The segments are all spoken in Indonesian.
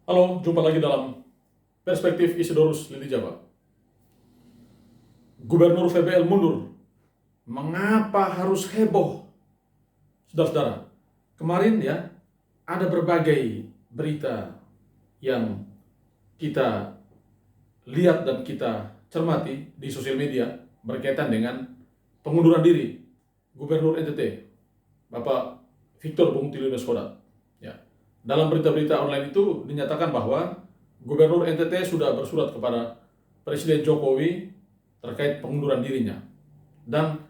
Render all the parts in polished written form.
Halo, jumpa lagi dalam Perspektif Isidorus Lili Jawa. Gubernur VBL mundur. Mengapa harus heboh? Saudara-saudara, kemarin ya ada berbagai berita yang kita lihat dan kita cermati di sosial media berkaitan dengan pengunduran diri Gubernur NTT, Bapak Victor Bung Tilu Neskoda. Ya. Dalam berita-berita online itu dinyatakan bahwa Gubernur NTT sudah bersurat kepada Presiden Jokowi terkait pengunduran dirinya. Dan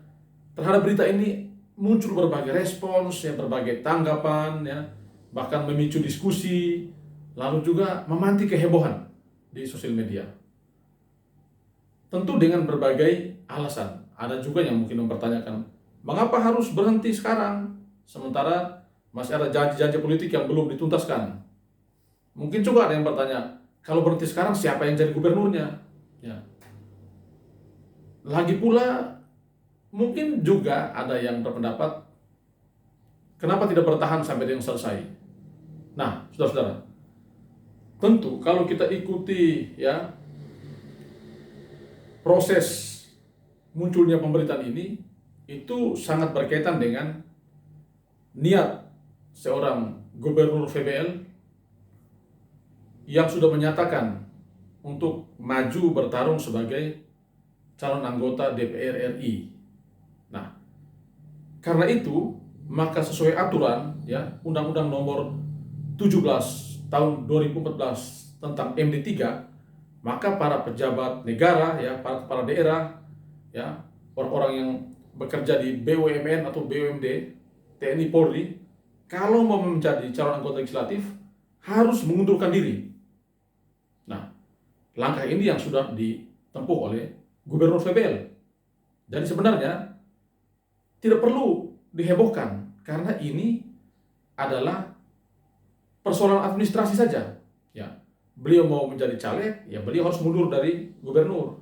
terhadap berita ini muncul berbagai respons, ya, berbagai tanggapan, ya, bahkan memicu diskusi, lalu juga memantik kehebohan di sosial media. Tentu dengan berbagai alasan. Ada juga yang mungkin mempertanyakan, mengapa harus berhenti sekarang, sementara masih ada janji-janji politik yang belum dituntaskan. Mungkin juga ada yang bertanya, kalau berhenti sekarang siapa yang jadi gubernurnya? Ya. Lagi pula, mungkin juga ada yang berpendapat, kenapa tidak bertahan sampai dengan selesai? Nah, saudara-saudara, tentu kalau kita ikuti ya proses munculnya pemberitaan ini, itu sangat berkaitan dengan niat seorang gubernur VBL yang sudah menyatakan untuk maju bertarung sebagai calon anggota DPR RI. Nah, karena itu, maka sesuai aturan ya Undang-Undang Nomor 17 tahun 2014 tentang MD3, maka para pejabat negara ya, para kepala daerah ya, orang-orang yang bekerja di BUMN atau BUMD, TNI Polri, kalau mau menjadi calon anggota legislatif harus mengundurkan diri. Nah, langkah ini yang sudah ditempuh oleh Gubernur VBL. Jadi sebenarnya tidak perlu dihebohkan karena ini adalah persoalan administrasi saja. Ya, beliau mau menjadi caleg, ya beliau harus mundur dari gubernur.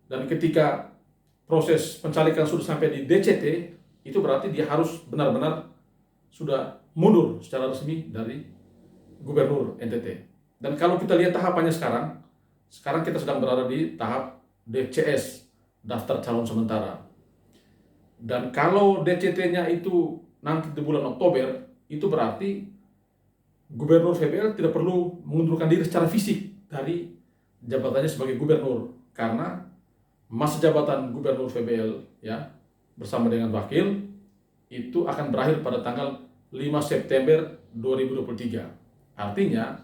Dan ketika proses pencalekan sudah sampai di DCT, itu berarti dia harus benar-benar sudah mundur secara resmi dari gubernur NTT. Dan kalau kita lihat tahapannya sekarang kita sedang berada di tahap DCS, daftar calon sementara. Dan kalau DCT-nya itu nanti di bulan Oktober, itu berarti Gubernur VBL tidak perlu mengundurkan diri secara fisik dari jabatannya sebagai gubernur, karena masa jabatan Gubernur VBL ya bersama dengan wakil itu akan berakhir pada tanggal 5 September 2023. Artinya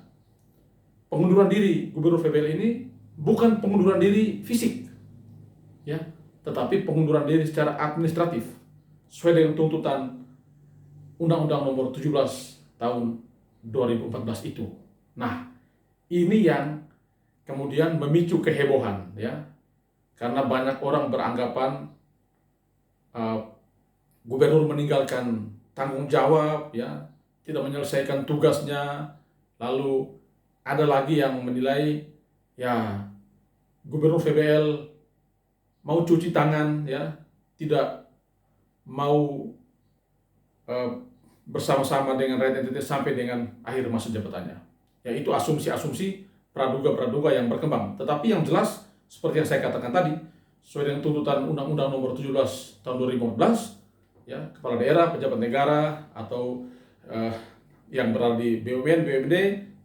pengunduran diri Gubernur VBL ini bukan pengunduran diri fisik ya, tetapi pengunduran diri secara administratif sesuai dengan tuntutan Undang-Undang Nomor 17 tahun 2014 itu. Nah, ini yang kemudian memicu kehebohan ya, karena banyak orang beranggapan gubernur meninggalkan tanggung jawab ya, tidak menyelesaikan tugasnya. Lalu ada lagi yang menilai ya Gubernur VBL mau cuci tangan ya, tidak mau bersama-sama dengan rakyat NTT sampai dengan akhir masa jabatannya. Ya, itu asumsi-asumsi, praduga-praduga yang berkembang. Tetapi yang jelas seperti yang saya katakan tadi, sesuai dengan tuntutan Undang-Undang Nomor 17 tahun 2014, ya, kepala daerah, pejabat negara atau yang berada di BUMN, BUMD,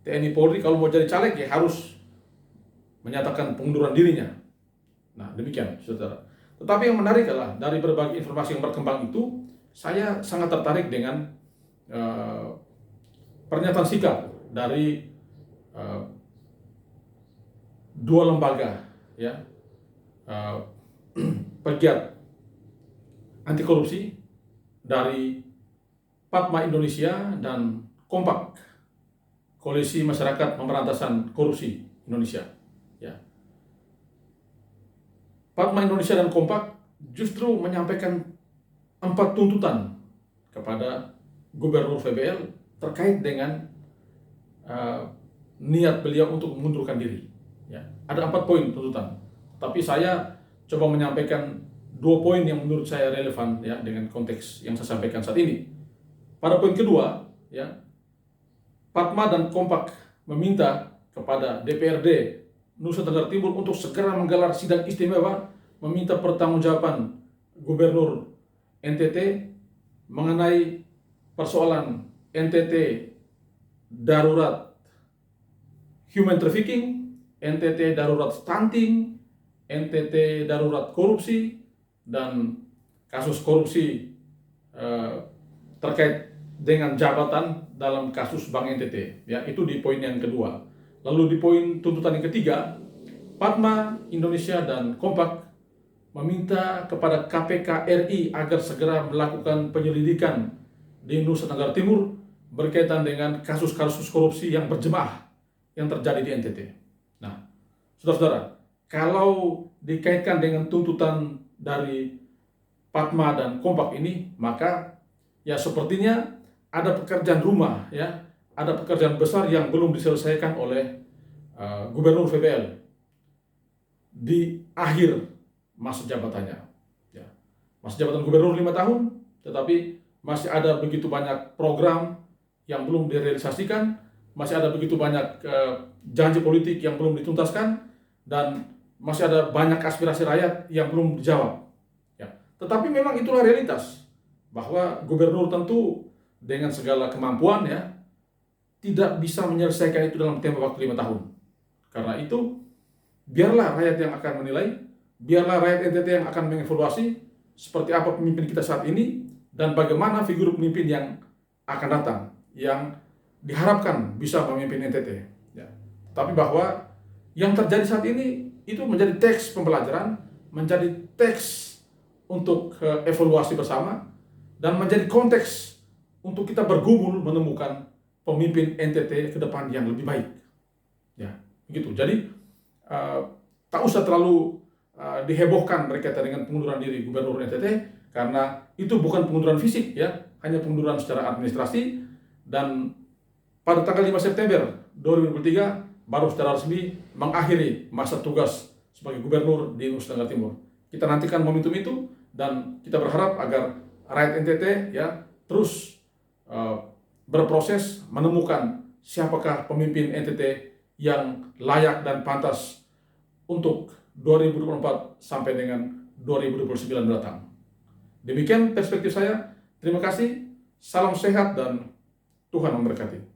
TNI Polri kalau mau jadi caleg ya harus menyatakan pengunduran dirinya. Nah, demikian, saudara. Tetapi yang menarik adalah dari berbagai informasi yang berkembang itu, saya sangat tertarik dengan pernyataan sikap dari dua lembaga ya, pegiat anti korupsi dari Padma Indonesia dan Kompak, Koalisi Masyarakat Pemberantasan Korupsi Indonesia ya. Padma Indonesia dan Kompak justru menyampaikan 4 tuntutan kepada Gubernur VBL terkait dengan niat beliau untuk mengundurkan diri. Ya, ada 4 poin tuntutan. Tapi saya coba menyampaikan 2 poin yang menurut saya relevan ya dengan konteks yang saya sampaikan saat ini. Pada poin kedua, ya, Padma dan Kompak meminta kepada DPRD Nusa Tenggara Timur untuk segera menggelar sidang istimewa meminta pertanggungjawaban Gubernur NTT mengenai persoalan NTT darurat human trafficking, NTT darurat stunting, NTT darurat korupsi, dan kasus korupsi terkait dengan jabatan dalam kasus Bank NTT. Ya, itu di poin yang kedua. Lalu di poin tuntutan yang ketiga, Padma, Indonesia, dan Kompak meminta kepada KPK RI agar segera melakukan penyelidikan di Nusa Tenggara Timur berkaitan dengan kasus-kasus korupsi yang berjemaah yang terjadi di NTT. Nah, saudara-saudara, kalau dikaitkan dengan tuntutan dari Padma dan Kompak ini, maka ya sepertinya ada pekerjaan rumah, ya, ada pekerjaan besar yang belum diselesaikan oleh Gubernur VBL di akhir masa jabatannya. Ya. Masa jabatan Gubernur 5 tahun, tetapi masih ada begitu banyak program yang belum direalisasikan, masih ada begitu banyak janji politik yang belum dituntaskan, dan masih ada banyak aspirasi rakyat yang belum dijawab. Ya. Tetapi memang itulah realitas, bahwa Gubernur tentu dengan segala kemampuan ya tidak bisa menyelesaikan itu dalam tempo waktu 5 tahun. Karena itu biarlah rakyat yang akan menilai, biarlah rakyat NTT yang akan mengevaluasi seperti apa pemimpin kita saat ini dan bagaimana figur pemimpin yang akan datang yang diharapkan bisa memimpin NTT. Ya. Tapi bahwa yang terjadi saat ini itu menjadi teks pembelajaran, menjadi teks untuk evaluasi bersama, dan menjadi konteks untuk kita bergumul menemukan pemimpin NTT ke depan yang lebih baik. Ya, begitu. Jadi tak usah terlalu dihebohkan berkaitan dengan pengunduran diri Gubernur NTT, karena itu bukan pengunduran fisik ya, hanya pengunduran secara administrasi, dan pada tanggal 5 September 2023 baru secara resmi mengakhiri masa tugas sebagai Gubernur di Nusa Tenggara Timur. Kita nantikan momentum itu dan kita berharap agar rakyat NTT ya terus berproses menemukan siapakah pemimpin NTT yang layak dan pantas untuk 2024 sampai dengan 2029 mendatang. Demikian perspektif saya. Terima kasih. Salam sehat dan Tuhan memberkati.